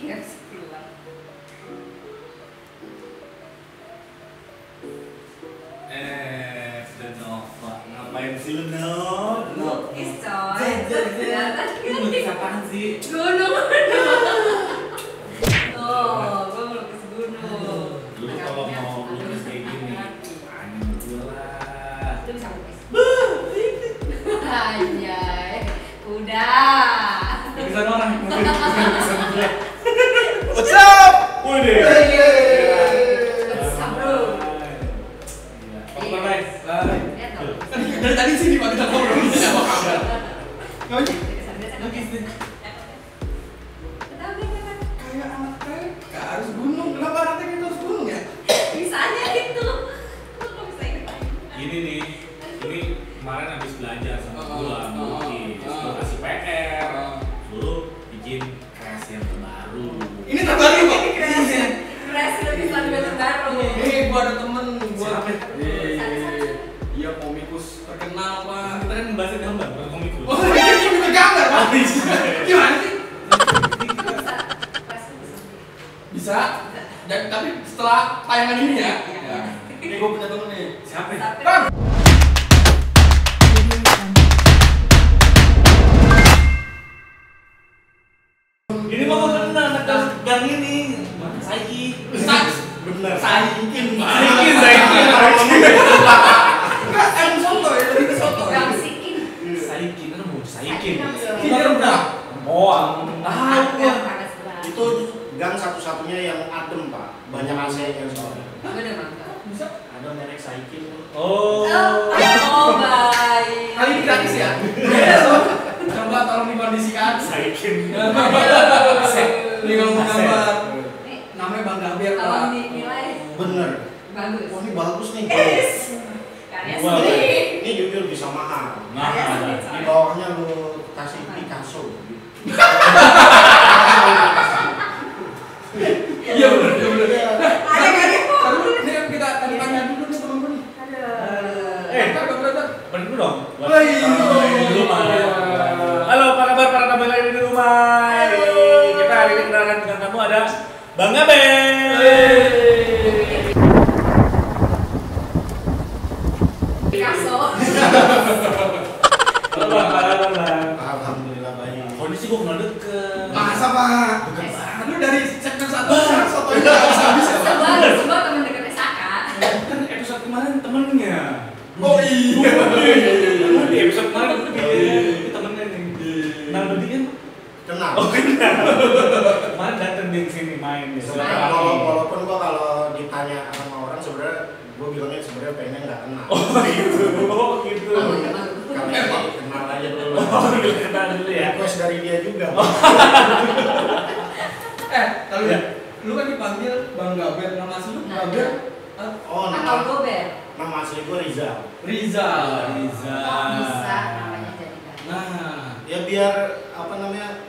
Nggak bisa keluar. Nova, ngapain sih lu, Nov? Lukis coy. Kelihatan Lu lukis apaan sih? gunung. Oh, gua melukis gunung. Lu kalau mau lukis kayak gini, anjing gue lah. Lu bisa lukis. Anjay. Udah. Lukisan orang, bukan lukisan gue. What's up? Udah. Dari tadi sini Pak kita ngobrol sama kabar. Lukis deh. Kayak anak TK harus gunung. Kenapa anak TK itu harus gunung ya? Bisanya itu. Kok bisa ini? Gini nih, ini kemarin habis belajar sama gua melukis, gua kasih PR, suruh bikin kreasi yang terbaru. Ini terbaru Pak. Kreasi lukisan gue terbaru. Gua ada temen gua. Siapa? Iya komikus terkenal Pak. Kita kan membahas gambar, bukan komikus. Oh ini juga gambar Pak. Gimana sih? Bisa. Dan tapi setelah tayangan ini ya. Ini gua punya temen nih. Siapa? Bang. Ini mah kenal anak gang ini. Saiki. Bener. Saikin Pak. Saikin. Enggak, em soto ya, lebih ke soto. Gang Sikin. Saikin, kan mau Saikin. Ini rendah. Moang. Tahu gua. Itu gang satu-satunya yang adem Pak, banyak AC-nya soalnya. Gue udah bangga. Bisa. Ada merek Saikin. Oh. Oh, baik. Kali ini gratis ya. Coba tolong dikondisikan. Saikin. Ini kalau mau gambar. Nih, Namanya Bang Gaber kalau Pak. dinilai Bener. bagus. Oh ini bagus nih. Karya Wah. sendiri. Ini jujur bisa mahal. Karya sendiri. Di bawahnya lu kasih Picasso. Iya benar, iya benar. Ada karya kok. Ini yang kita tanya dulu nih teman-teman nih. Ada. Bentar. Bener dulu dong. Woi. Di rumah. Halo, apa kabar para tamu yang ada di rumah? Kita hari ini kenalan dengan tamu ada Bang Gaber. Picasso. Halo Bang, apa kabar Bang? Alhamdulillah baik. Kondisi gua kenal deket. Masa Pak? Deket banget. Lu dari segmen 1 soto itu habis ya Pak? Semua teman dekat Saka. Kan episode kemarin temennya. Oh iya. Di episode kemarin itu temennya nih. Kenal lu dia? Kenal. Oh kenal. Kemarin dateng di sini main nih. Walaupun gua kalau ditanya sama orang sebenarnya gua bilangnya sebenarnya pengennya nggak kenal. Oh gitu. Kalau ini kenal aja dulu. Oh kenal dulu ya. Request dari dia juga. Kalau lu kan dipanggil Bang Gaber, nama asli lu Gaber. Oh Atau Gober. nama asli gua Rizal. Rizal. Kok bisa namanya jadi baik? Nah, Ya biar apa namanya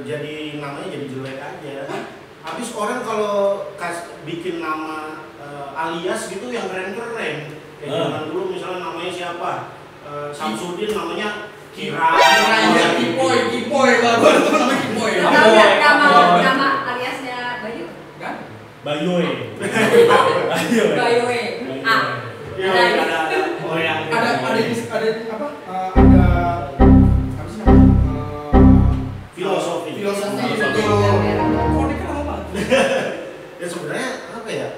jadi namanya jadi jelek aja. Habis orang kalau bikin nama alias gitu yang keren-keren. Kayak zaman dulu misalnya namanya siapa? Samsudin namanya Kira. Kira Kipoy, baru tuh namanya Kipoy. Tahu nggak nama aliasnya Bayu? Kan? Bayoy. Bayoe. Ah. Iya, ada. Oh yang Ada apa? Ada apa sih namanya? Filosofi. Filosofi. Filosofi. Kok dia kenal apa? Ya sebenarnya apa ya?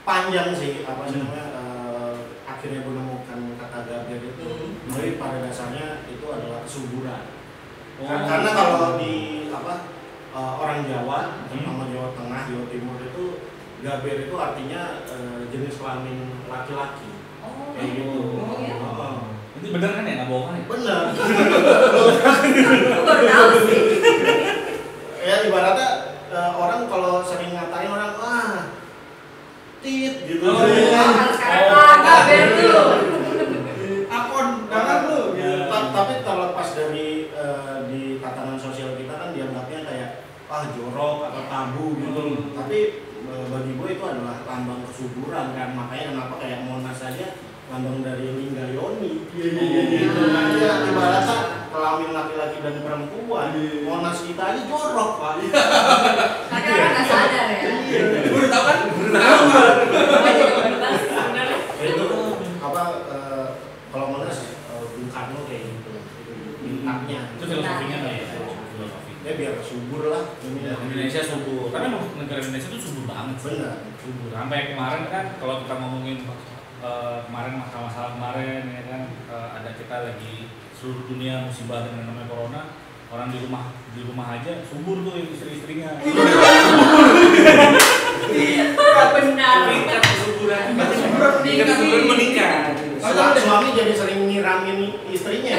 Panjang sih apa sih namanya? Akhirnya gue nemukan kata Gaber itu. Jadi pada dasarnya itu adalah kesuburan. Karena kalau di apa orang Jawa, terutama Jawa Tengah, Jawa Timur itu Gaber itu artinya jenis kelamin laki-laki. Oh, Kayak gitu. Oh, iya? Itu bener kan ya? Nggak bohong kan ya? Bener. Aku baru tahu sih. Ya ibaratnya orang kalau sering ngatain orang tit gitu. Oh, Kalau sekarang Gaber tuh. Akun jangan lu. Tapi terlepas dari di tatanan sosial kita kan dianggapnya kayak jorok atau tabu gitu. Tapi bagi gue itu adalah lambang kesuburan kan, makanya kenapa kayak Monas saja lambang dari Lingga Yoni. Gitu. Nah, dia ibaratnya kelamin laki-laki dan perempuan. Monas kita aja jorok, Pak. Tapi orang nggak sadar ya. Gue udah tau kan? Gue juga baru tahu sih sebenarnya. Itu apa kalau Monas Bung Karno kayak gitu. Bintangnya. Itu filosofinya lah ya. Filosofi. Ya biar subur lah. Indonesia subur. Karena emang negara Indonesia itu subur banget sih. Benar. Subur. Sampai kemarin kan kalau kita ngomongin kemarin masalah kemarin ya kan ada kita lagi seluruh dunia musibah dengan namanya corona, orang di rumah aja subur tuh istri-istrinya. Benar. Meningkat kesuburan. Meningkat. Meningkat. Suami jadi sering nyiramin istrinya.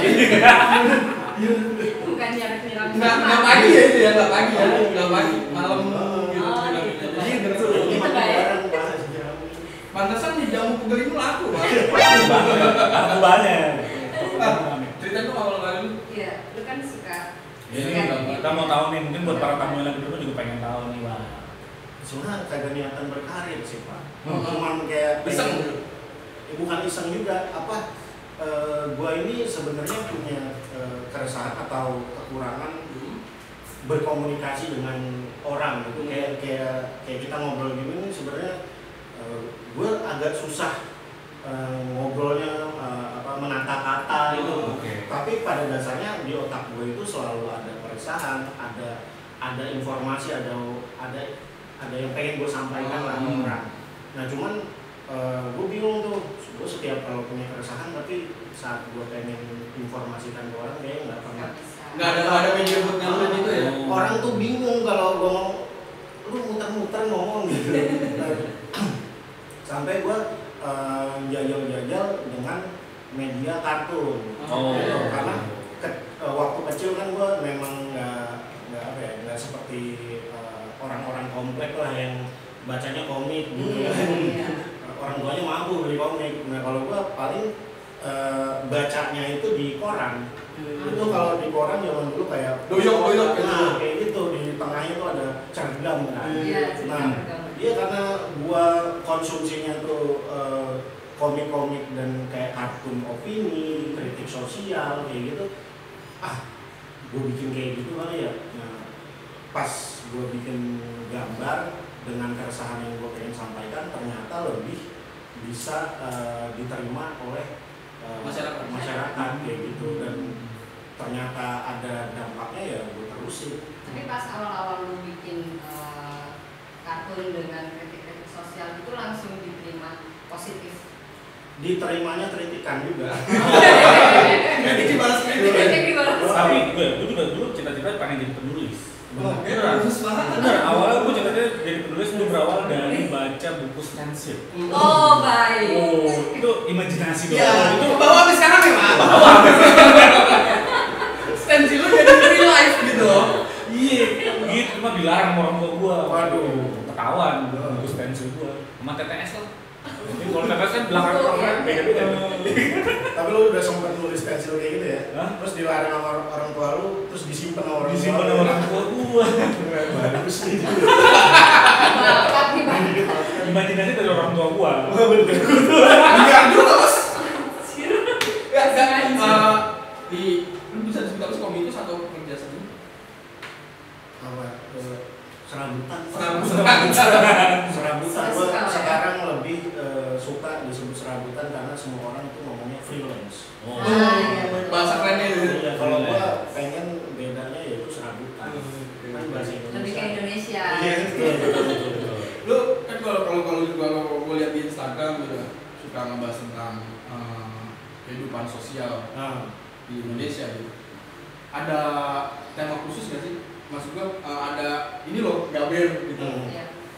Bukan nyiram Nggak pagi ya itu ya, nggak pagi ya, nggak pagi, malam gitu. Oh, gitu. Iya betul. Itu baik. Pantesan di jamu pegering laku, Pak. Aku banyak. Cerita tuh awal kali lu. Iya, lu kan suka. Jadi kita mau tahu nih, mungkin buat para tamu yang lagi dulu juga pengen tahu nih, Bang. Sebenarnya kagak niatan berkarir sih, Pak. Cuman kayak Iseng. bukan iseng juga, apa gua ini sebenarnya punya keresahan atau kekurangan berkomunikasi dengan orang gitu. Kayak kita ngobrol gini nih sebenarnya gue agak susah ngobrolnya menata kata gitu. Oke. Tapi pada dasarnya di otak gue itu selalu ada keresahan, ada informasi, ada yang pengen gue sampaikan lah ke orang. Nah cuman gue bingung tuh, gue setiap kalau punya keresahan tapi saat gue pengen informasikan ke orang kayaknya nggak pernah. Nggak ada media buat ngalurin itu ya. Orang tuh bingung kalau gue ngomong, lu muter-muter ngomong gitu. Sampai gue jajal-jajal dengan media kartun. Karena waktu kecil kan gue memang nggak seperti orang-orang komplek lah yang bacanya komik gitu. Orang tuanya mampu beli komik. Nah kalau gue paling bacanya itu di koran. Itu kalau di koran zaman dulu kayak doyok gitu. Nah kayak gitu, di tengahnya tuh ada cergam kan. Nah iya karena gua konsumsinya tuh komik-komik dan kayak kartun opini, kritik sosial kayak gitu. Gua bikin kayak gitu kali ya. Nah pas gua bikin gambar dengan keresahan yang gua pengen sampaikan ternyata lebih bisa diterima oleh masyarakat kayak gitu, dan ternyata ada dampaknya ya gue terusin. Tapi pas awal-awal lu bikin kartun dengan kritik-kritik sosial itu langsung diterima positif. Diterimanya kritikan juga. Kritik dibalas kritik. Tapi gue juga dulu cita-cita pengen jadi penulis. Beneran. Bener, awalnya gue cita-cita jadi penulis itu berawal dari baca buku stensil. Oh baik. Oh, itu imajinasi doang. Ya, Itu itu bawa sampai sekarang ya, Pak. Stensil lu jadi real life gitu. iya, gitu cuma dilarang sama orang tua gue. Waduh. Ketahuan buku stensil gue sama TTS lah. Jadi kalau TTS kan belakang orang beda-beda. Tapi lu udah sempat nulis pensil kayak gitu ya? Hah? Terus dilarang sama orang tua lu, terus disimpan sama orang tua. Disimpan sama orang tua gue. Bagus nih. Bapak gimana? Imajinasi dari orang tua gue. Enggak juga, Bos. Ya, Sengaja. lu bisa disebut apa komikus atau kerja seni? Apa? Serabutan. Serabutan. Gue sekarang lebih suka disebut serabutan karena semua orang tuh ngomongnya freelance. Bahasa kerennya itu. Ya, kalau gue pengen bedanya yaitu serabutan. Kan bahasa Indonesia. Lebih ke Indonesia. Iya, betul. Lu kan kalau gue lihat di Instagram gitu suka ngebahas tentang kehidupan sosial di Indonesia gitu. Ada tema khusus gak sih? Maksud gue ada ini loh gaber gitu.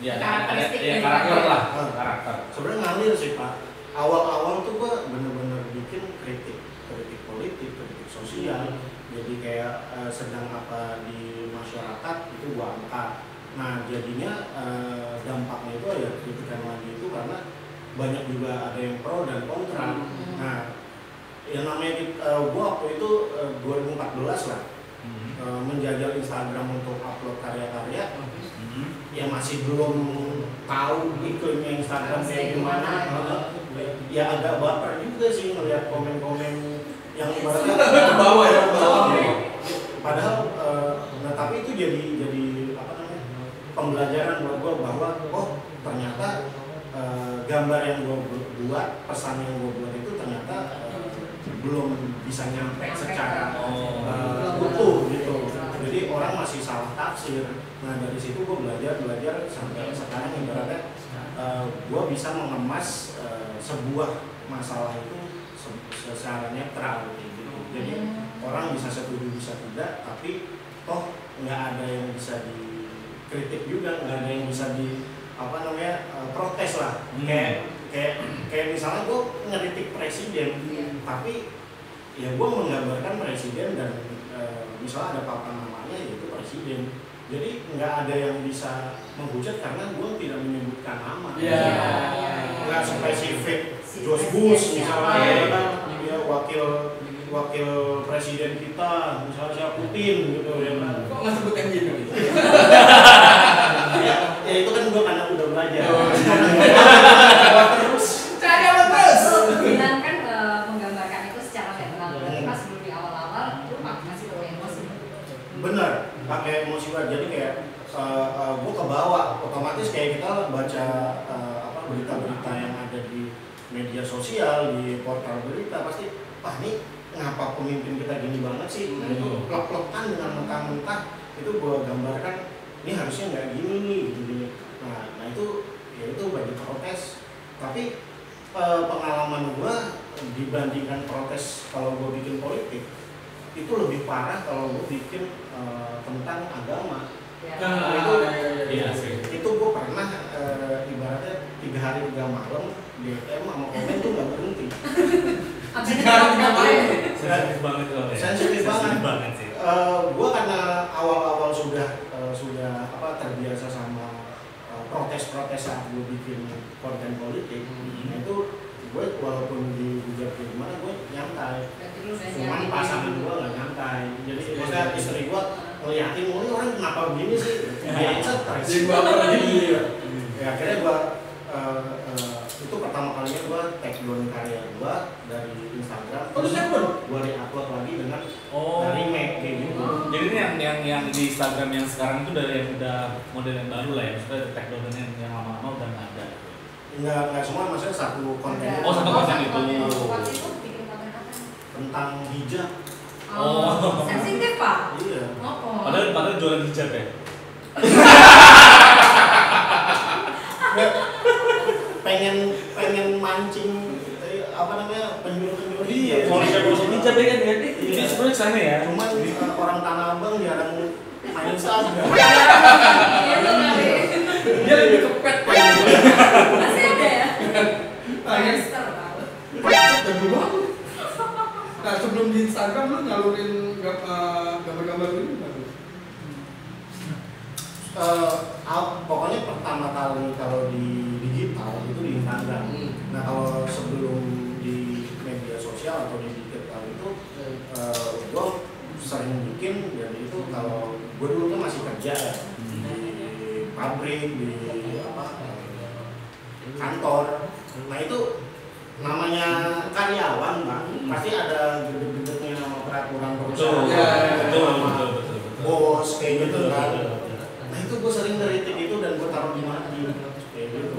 Ya, Karakteristik ya dari karakter gaber. lah, karakter. Sebenarnya ngalir sih Pak. Awal-awal tuh gue bener-bener bikin kritik politik, kritik sosial. Jadi kayak sedang apa di masyarakat itu gue angkat. Nah jadinya dampaknya itu ya kritikan lagi itu karena banyak juga ada yang pro dan kontra. Nah yang namanya gue waktu itu 2014 lah menjajal Instagram untuk upload karya-karya. Ya masih belum tahu iklimnya Instagram kayak gimana. Ya agak baper juga sih melihat komen-komen yang ibaratnya ke bawah ya, ke bawah. pembelajaran buat gue bahwa ternyata gambar yang gue buat, pesan yang gue buat itu ternyata belum bisa nyampe secara utuh gitu. Jadi orang masih salah tafsir. Nah dari situ gue belajar sampai sekarang ibaratnya gue bisa mengemas sebuah masalah itu secara netral gitu. Jadi orang bisa setuju bisa tidak, tapi toh nggak ada yang bisa dikritik juga, nggak ada yang bisa protes lah. Kayak misalnya gue ngeritik presiden, tapi ya gue menggambarkan presiden dan misalnya ada papan namanya yaitu presiden. Jadi nggak ada yang bisa menghujat karena gue tidak menyebutkan nama. Nggak spesifik George Bush misalnya, dia wakil presiden kita, misalnya Putin gitu ya kan. Kok nggak sebut yang gitu? Ya itu kan gue karena udah belajar. Terus cari apa terus? Bilang kan menggambarkan itu secara netral. Berarti pas dulu di awal-awal lu masih pakai emosi. Bener, pakai emosi banget. Jadi kayak gue kebawa, otomatis kayak kita baca berita-berita yang ada di media sosial, di portal berita, pasti ini ngapa pemimpin kita gini banget sih? Nah itu plek-plekan dengan mentah-mentah, itu gue gambarkan ini harusnya nggak gini nih gitu. Nah itu ya itu bagi protes. Tapi pengalaman gue dibandingkan protes kalau gue bikin politik itu lebih parah kalau gue bikin tentang agama. Itu gue pernah ibaratnya 3 hari 3 malam DM sama komen tuh nggak berhenti. Sensitif banget loh. Sensitif banget sih. Gue karena awal-awal sudah terbiasa sama protes-protes saat gue bikin konten politik. Nah itu gue walaupun dihujat gimana gue nyantai. Cuman pasangan gue nggak nyantai. Jadi maksudnya istri gue ngeliatin ini orang kenapa begini sih? Dia stres. Ya akhirnya gue itu pertama kalinya gue take down karya gue dari Instagram. Terus gue di-upload lagi dengan remake kayak gitu. Jadi ini yang di Instagram yang sekarang itu dari yang udah model yang baru lah ya, maksudnya take down yang lama-lama udah nggak ada. Enggak semua, maksudnya satu konten. Satu konten itu. Waktu itu bikin konten apa? Tentang hijab. Sensitif Pak. Iya. Padahal jualan hijab ya. pengen mancing penyuluh Iya. Mau hijab ya kan ya. Ini sebenarnya sana ya. Cuman orang Tanah Abang jarang main Instagram. Dia lebih kepet. Masih ada ya? Hamster tahu. Nah sebelum di Instagram lu nyalurin gambar-gambar lu gimana? Pokoknya pertama kali kalau di digital itu di Instagram. Nah kalau sebelum di media sosial atau di digital itu gue sering bikin, jadi itu kalau gue dulu kan masih kerja ya di pabrik, di kantor. Nah itu namanya karyawan Bang, pasti ada gede-gedenya sama peraturan perusahaan. Betul. Bos kayak gitu kan. Nah itu gue sering ngeritik itu dan gue taruh di mati kayak gitu.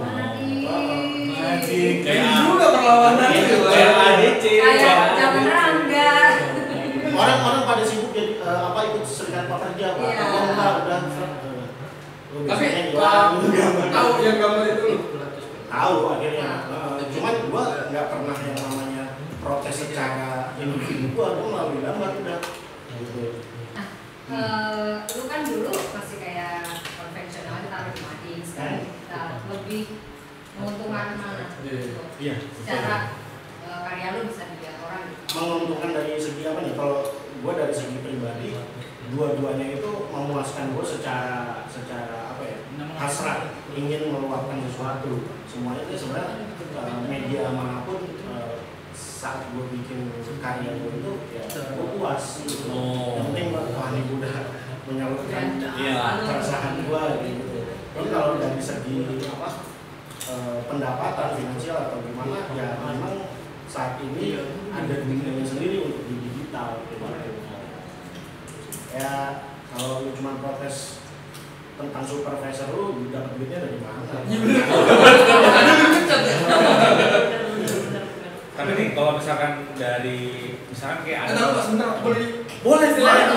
Kayak juga perlawanan gitu. Kayak ADC. Kayak zaman Rangga. Orang-orang pada sibuk jadi ikut serikat pekerja Pak. Udah. Tapi tahu yang gambar itu lu? Tahu akhirnya. Cuman gue nggak pernah yang namanya protes secara individu, gue melalui gambar udah. Gitu. Lu kan dulu masih kayak konvensional, kita taruh di mading. Sekarang kita lebih menguntungkan mana? Iya. Secara karya lu bisa dilihat orang. Menguntungkan dari segi apa nih? Kalau gue dari segi pribadi, dua-duanya itu memuaskan gue secara apa ya? Hasrat, ingin meluapkan sesuatu. Semuanya itu sebenarnya media manapun saat gue bikin karya gue itu ya gue puas. Yang penting wah ini udah menyalurkan perasaan gue gitu. Tapi kalau dari segi pendapatan finansial atau gimana ya memang saat ini ada dunianya sendiri untuk di digital gimana ya kalau cuma protes tentang supervisor lu dapat duitnya dari mana. Tapi nih kalau misalkan dari misalkan kayak ada sebentar boleh silakan.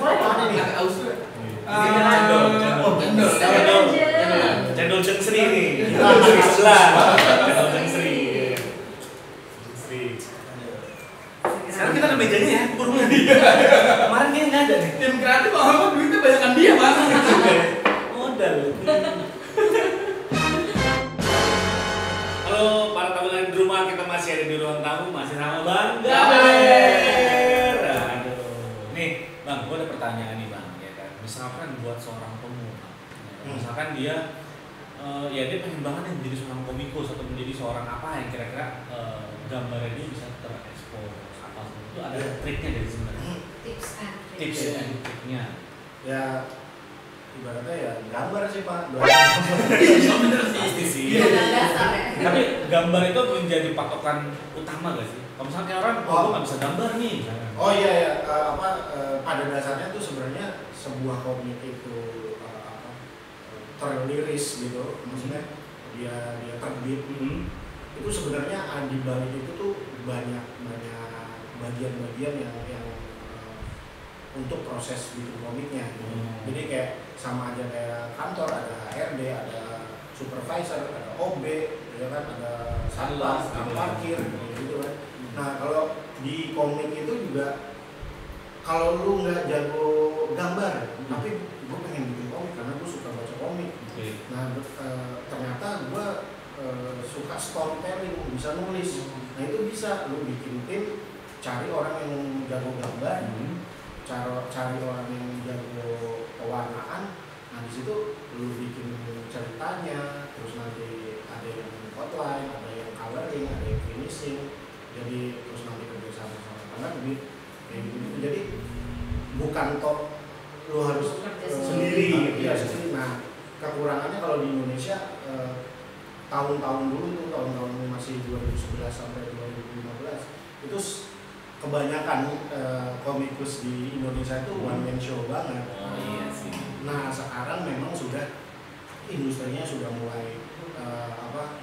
Boleh nih agak aus tuh. Cendol Jeng Sri nih. Di sebelah. Cendol Jeng Sri. Sekarang kita ke mejanya ya, burung lagi. Kemarin kayaknya nggak ada nih. Tim kreatif apa duitnya banyakan dia mas. Modal. Halo para tamu lain di rumah, kita masih ada di ruang tamu, masih sama Bang Gaber. Aduh. Nih Bang, gue ada pertanyaan nih Bang, ya kan. Misalkan buat seorang pemuda, misalkan dia ya dia pengen banget menjadi seorang komikus atau menjadi seorang apa yang kira-kira gambarnya dia bisa terekspos apa itu ada triknya dari sebenarnya. Tips and triknya. Ya ibaratnya ya gambar sih Pak. Bener sih. Pasti sih. Dasar ya. Tapi gambar itu menjadi patokan utama gak sih? Kalau misalnya kayak orang, gue nggak bisa gambar nih. Oh iya ya, pada dasarnya tuh sebenarnya sebuah komik itu terliris gitu, maksudnya dia terbit. Itu sebenarnya di balik itu tuh banyak bagian-bagian yang untuk proses bikin komiknya. Jadi kayak sama aja kayak kantor, ada HRD, ada supervisor, ada OB, ya kan, ada satpam, parkir, gitu kan. Nah kalau di komik itu juga kalau lu nggak jago gambar, tapi gue pengen bikin komik karena gue suka baca komik. Nah ternyata gue suka storytelling, bisa nulis. Nah itu bisa lu bikin tim, cari orang yang jago gambar, cari orang yang jago pewarnaan. Nah di situ lu bikin ceritanya, terus nanti ada yang outline, ada yang coloring, ada yang finishing. Jadi terus nanti kerja sama penerbit kayak gitu. Jadi bukan top lu harus sendiri, ya sendiri. Nah kekurangannya kalau di Indonesia tahun-tahun dulu tuh, tahun-tahun masih 2011 sampai 2015 itu kebanyakan komikus di Indonesia itu one man show banget. Oh iya sih. Nah sekarang memang sudah industrinya sudah mulai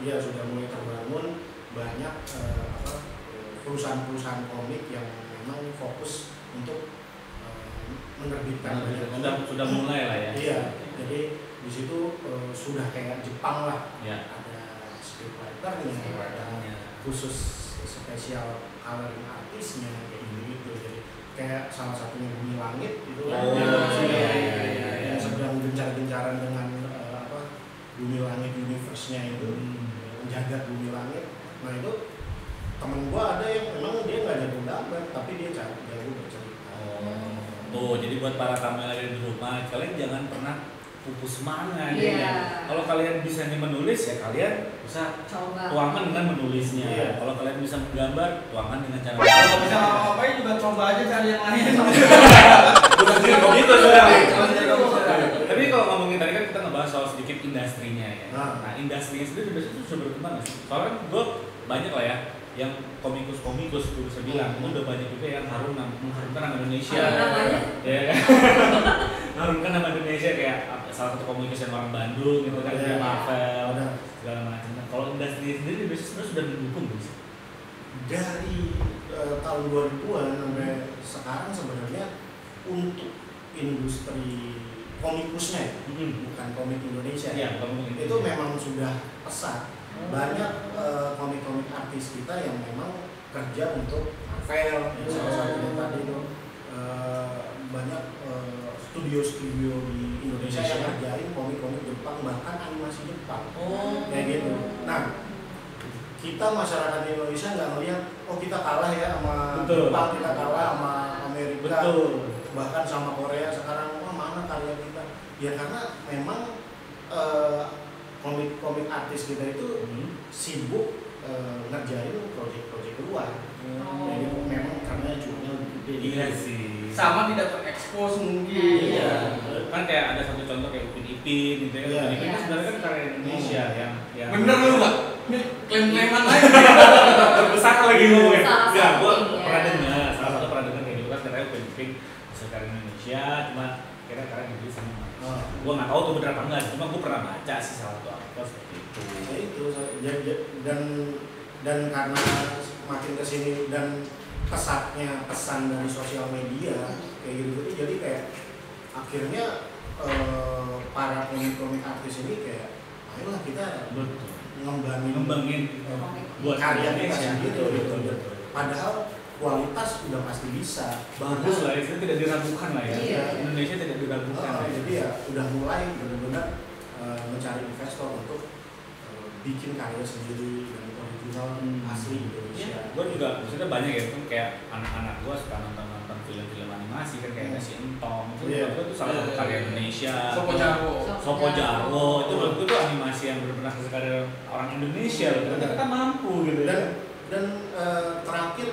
sudah mulai terbangun, banyak perusahaan-perusahaan komik yang memang fokus untuk menerbitkan sudah mulai lah ya. Iya, jadi di situ sudah kayak Jepang lah. Ya. Ada scriptwriternya, ada khusus spesial coloring artisnya kayak gitu. Jadi kayak salah satunya Bumi Langit itu yang sedang gencar-gencaran dengan Bumi Langit universe-nya itu, menjaga Bumi Langit. Nah itu temen gua ada yang memang dia nggak jago gambar, tapi dia jago bercerita. Tuh, jadi buat para tamu yang ada di rumah, kalian jangan pernah pupus semangat. Kalau kalian bisa menulis ya kalian bisa tuangkan dengan menulisnya. Kalau kalian bisa menggambar, tuangkan dengan cara. Kalau bisa apa-apain juga coba aja cari yang lain. Gitu Tapi kalau ngomongin tadi kan kita ngebahas soal sedikit industrinya ya. Nah, industrinya sendiri biasanya itu sudah berkembang nggak sih? Soalnya gue banyak lah ya yang komikus itu bisa bilang, udah banyak juga yang mengharumkan nama Indonesia. Ya kan? Mengharumkan nama Indonesia kayak salah satu komikus yang orang Bandung gitu kan, kayak Marvel, segala macam. Nah, kalau industri sendiri biasanya sudah mendukung nggak sih? Dari tahun 2000-an sampai sekarang sebenarnya untuk industri komikusnya bukan komik Indonesia itu memang sudah pesat. Banyak komik-komik artis kita yang memang kerja untuk Marvel, salah satunya tadi itu banyak studio-studio di Indonesia yang ngerjain komik-komik Jepang, bahkan animasi Jepang kayak gitu. Nah kita masyarakat Indonesia nggak melihat kita kalah ya sama Jepang, kita kalah sama Amerika, bahkan sama Korea sekarang. Mana karya kita? Ya karena memang komik artis kita itu sibuk ngerjain proyek-proyek luar. Jadi memang karena cuannya lebih gede. Iya sih. Sama tidak terekspos mungkin. Iya. Kan kayak ada satu contoh kayak Upin Ipin gitu ya. Upin Ipin itu sebenarnya kan karya Indonesia yang bener lu Pak? Ini klaim-klaiman lagi. Terbesar lagi ngomongnya. Enggak, gua pernah dengar, salah satu pernah dengar kayak gitu kan katanya Upin Ipin karya Indonesia, cuma akhirnya karena dibeli sama gue nggak tahu tuh bener apa enggak, cuma gue pernah baca sih salah satu artikel seperti itu. Ya itu dan karena makin kesini dan pesatnya pesan dari sosial media kayak gitu, jadi kayak akhirnya para komik artis ini kayak ayolah kita ngembangin buat karya kita Indonesia gitu. Betul. Padahal kualitas udah pasti bisa, bagus lah, itu tidak diragukan lah ya. Iya. Indonesia tidak diragukan. Jadi ya udah mulai benar-benar mencari investor untuk bikin karya sendiri dan original asli Indonesia. Gue juga maksudnya banyak ya, kan kayak anak-anak gue suka nonton film-film animasi kan kayak si Entong, itu gue tuh salah satu karya Indonesia. Sopo Jarwo, itu menurut gue tuh animasi yang benar-benar karya orang Indonesia loh, ternyata kita mampu gitu ya. Dan terakhir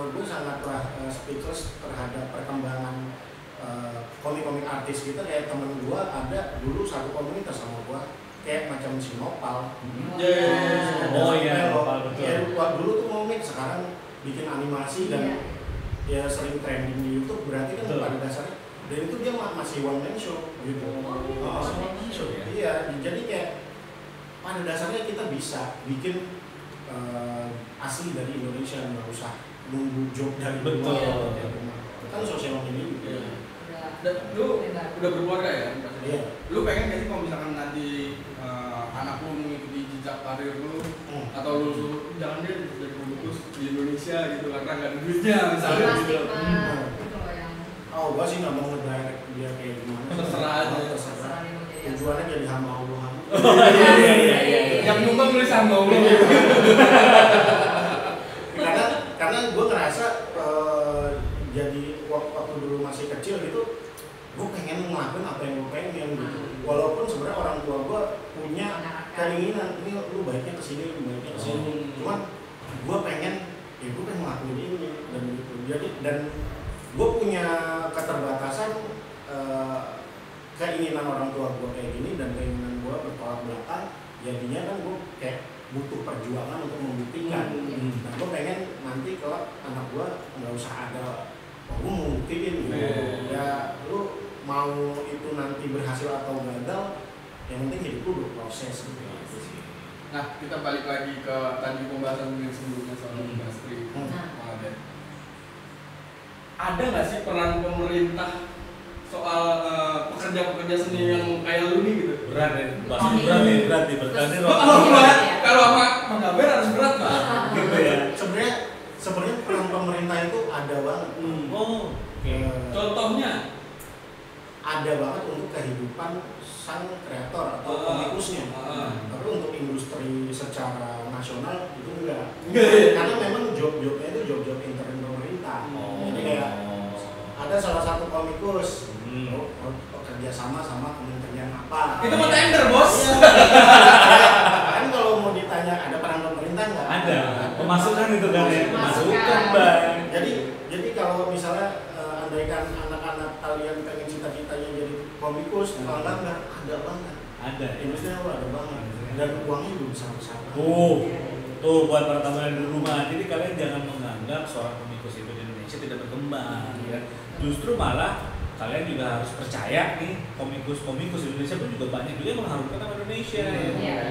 gue sangatlah speechless terhadap perkembangan komik-komik artis kita. Kayak temen gue ada dulu satu komunitas sama gue kayak macam si Nopal. Oh iya, Nopal betul. Ya, dulu tuh komik, sekarang bikin animasi dan ya sering trending di YouTube, berarti kan pada dasarnya. Dan itu dia masih one man show gitu. Masih one man show ya? Iya, jadi kayak pada dasarnya kita bisa bikin asli dari Indonesia, nggak usah nunggu job dari luar. Kan sosial media juga. Lu udah berkeluarga ya? Iya. Lu pengen gak sih kalau misalkan nanti anak lu mengikuti jejak karir lu atau lu jangan deh jadi komikus di Indonesia gitu karena nggak ada duitnya misalnya gitu. Oh, gua sih nggak mau nge-direct dia kayak gimana. Terserah aja. Terserah. Tujuannya jadi hamba Allah. Iya. Yang nyumbang nulis hamba Allah. Karena gue ngerasa jadi waktu dulu masih kecil gitu, gue pengen ngelakuin apa yang gue pengen gitu. Walaupun sebenarnya orang tua gue punya keinginan, ini lu baiknya kesini, lu baiknya kesini. Cuman gue pengen ngelakuin ini dan gitu. Dan gue punya keterbatasan keinginan orang tua gue kayak gini dan keinginan gue bertolak belakang. Jadinya kan gue kayak butuh perjuangan untuk membuktikan. Nah, gue pengen nanti kalau anak gue nggak usah ada, gue mau buktiin gitu. Ya lu mau itu nanti berhasil atau gagal, yang penting hidup lu berproses gitu. Nah, kita balik lagi ke tadi pembahasan yang sebelumnya soal industri. Ada nggak sih peran pemerintah soal pekerja-pekerja seni yang kayak lu nih gitu? Berat nih berarti kalau apa menggambar harus berat lah gitu ya. Sebenarnya peran pemerintah itu ada banget. Contohnya ada banget untuk kehidupan sang kreator atau komikusnya. Tapi untuk industri secara nasional itu enggak. Karena memang job-jobnya itu job-job intern pemerintah. Jadi kayak ada salah satu komikus kerja sama kementerian apa? Itu mau tender bos. Kan kalau mau ditanya ada peran pemerintah nggak? Ada. Pemasukan itu kan ya. Pemasukan bang. Jadi kalau misalnya andaikan anak-anak kalian pengen cita-citanya jadi komikus, kalau nggak ada banget. Ada. Industrinya ada banget. Dan uangnya juga besar-besar. Tuh buat para tamu yang di rumah. Jadi kalian jangan menganggap seorang komikus itu di Indonesia tidak berkembang. Ya. Justru malah kalian juga harus percaya nih komikus Indonesia pun juga banyak juga yang mengharumkan nama Indonesia.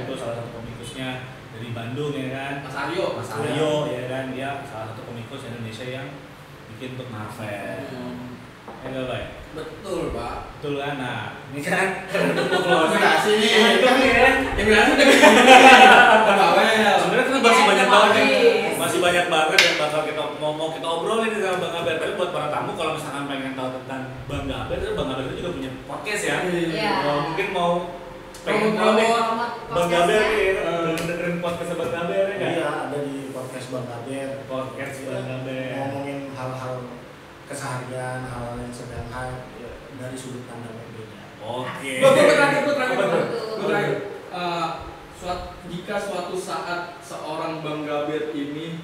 Itu salah satu komikusnya dari Bandung ya kan, Mas Aryo ya kan, dia salah satu komikus Indonesia yang bikin untuk Marvel. Enggak baik. Betul pak. Betul kan, nah ini kan imigrasi nih. Imigrasi sebenarnya kita masih banyak banget yang bakal kita mau kita obrolin nih sama Bang Gaber. Tapi buat para tamu kalau misalkan pengen tahu tentang Bang Gaber, Bang Gaber itu juga punya podcast ya. Mungkin mau pengen tahu Bang Gaber nih, dengerin podcast Bang Gaber ya kan? Iya, ada di podcast Bang Gaber. Podcast Bang Gaber. Ngomongin hal-hal keseharian, hal-hal yang sedang hype dari sudut pandang yang beda. Oke. Gue terakhir. Jika suatu saat seorang Bang Gaber ini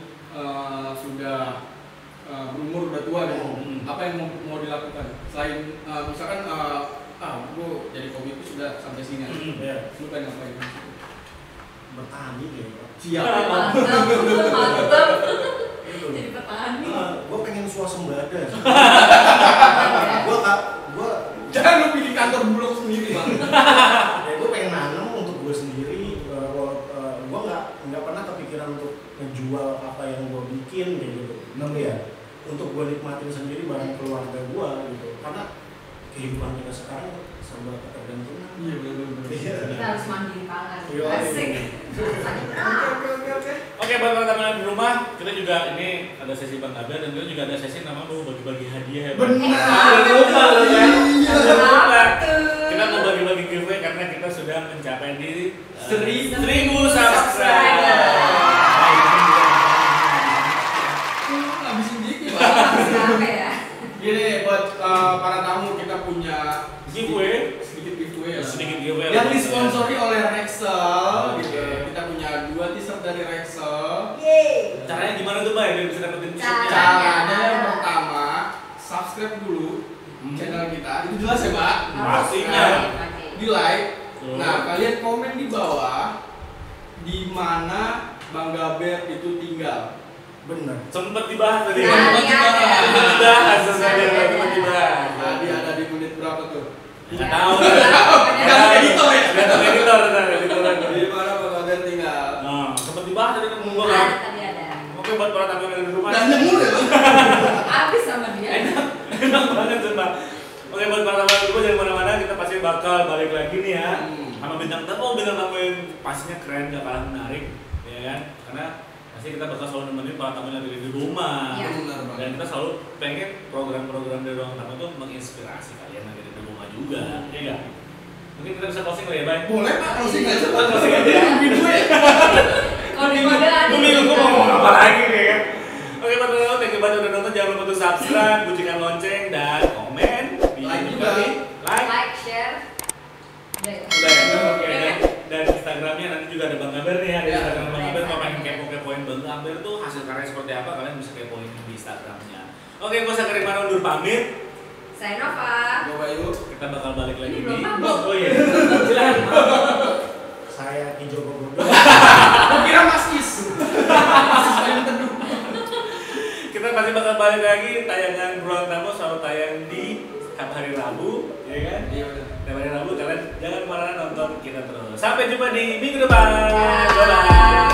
sudah berumur udah tua nih, apa yang mau dilakukan? Selain misalkan gue jadi komikus sudah sampai sini, lu pengen ngapain? Bertani ya. Siapa? Mantap. Jadi petani. Gue pengen swasembada. Gue nikmatin sendiri bareng keluarga gua gitu. Karena kehidupan kita sekarang serba ketergantungan. Iya benar. Kita harus mandiri pangan. Iya. Asik. Oke, buat teman-teman di rumah, kita juga ini ada sesi Bang Abel dan kita juga ada sesi nama mau bagi-bagi hadiah ya. Bang. Benar. Lupa loh kan? Lupa. Betul. Kita mau bagi-bagi giveaway karena kita sudah mencapai di 1000 subscriber. Habisin dikit, Apa ya? Gini buat para tamu kita punya Giveaway. sedikit giveaway ya. Sedikit giveaway. Yang disponsori oleh Rexel gitu. Kita punya 2 t-shirt dari Rexel. Yeay. Caranya gimana tuh, Bay? Biar bisa dapetin t-shirtnya. Caranya yang pertama, subscribe dulu channel kita. Itu jelas ya, Pak? Pastinya. Di like. Nah, kalian komen di bawah di mana Bang Gaber itu tinggal. Bener. Sempet dibahas tadi. Nah, Dibahas sempet dibahas. Tadi ada di menit berapa tuh? Nggak tahu. Gantung editor ya? Gantung editor, editor. Di mana Bang Gaber tinggal? Nah, sempet dibahas tadi kan ngomong kan. Tadi ada. Oke, buat para tamu yang ada di rumah. Dan nyemur ya, Bang? Habis sama dia. Enak banget sumpah. Oke, buat para tamu yang di rumah jangan mana-mana, kita pasti bakal balik lagi nih ya. Sama bintang tamu yang pastinya keren, gak kalah menarik, ya kan? Karena pasti kita bakal selalu nemenin para tamu yang ada di rumah. Iya. Benar, Bang. Dan kita selalu pengen program-program dari ruang tamu itu menginspirasi kalian yang ada di rumah juga, ya enggak? Mungkin kita bisa closing kali ya, Bay? Boleh, Pak. Closing aja, Pak. Closing aja ya. Kode-kodean. Gue bingung gue mau ngomong apa lagi nih kan. Oke, buat teman-teman, thank you banget udah nonton. Jangan lupa untuk subscribe, bunyikan lonceng, dan komen. Like juga. Like, Share. udah ya. Oke, dan Instagramnya nanti juga ada Bang Gaber nih ya. Di Ya. Instagram Bang Gaber, kalau pengen kepo-kepoin Bang Gaber tuh hasil karya seperti apa, kalian bisa kepoin di Instagramnya. Oke, gue Sakari Mara undur pamit. Saya Nova. Gue Bayu. Kita bakal balik lagi Ini di belum mabuk. Oh iya. Silakan. Saya Kijo Gogondo. Gue kira Mas Is. Mas Is paling teduh. Kita pasti bakal balik lagi, tayangan Ruang Tamu selalu tayang di setiap hari Rabu, ya kan? Iya benar. Setiap hari Rabu, kalian jangan kemana-mana, nonton kita terus. Sampai jumpa di minggu depan. Ya. Bye-bye.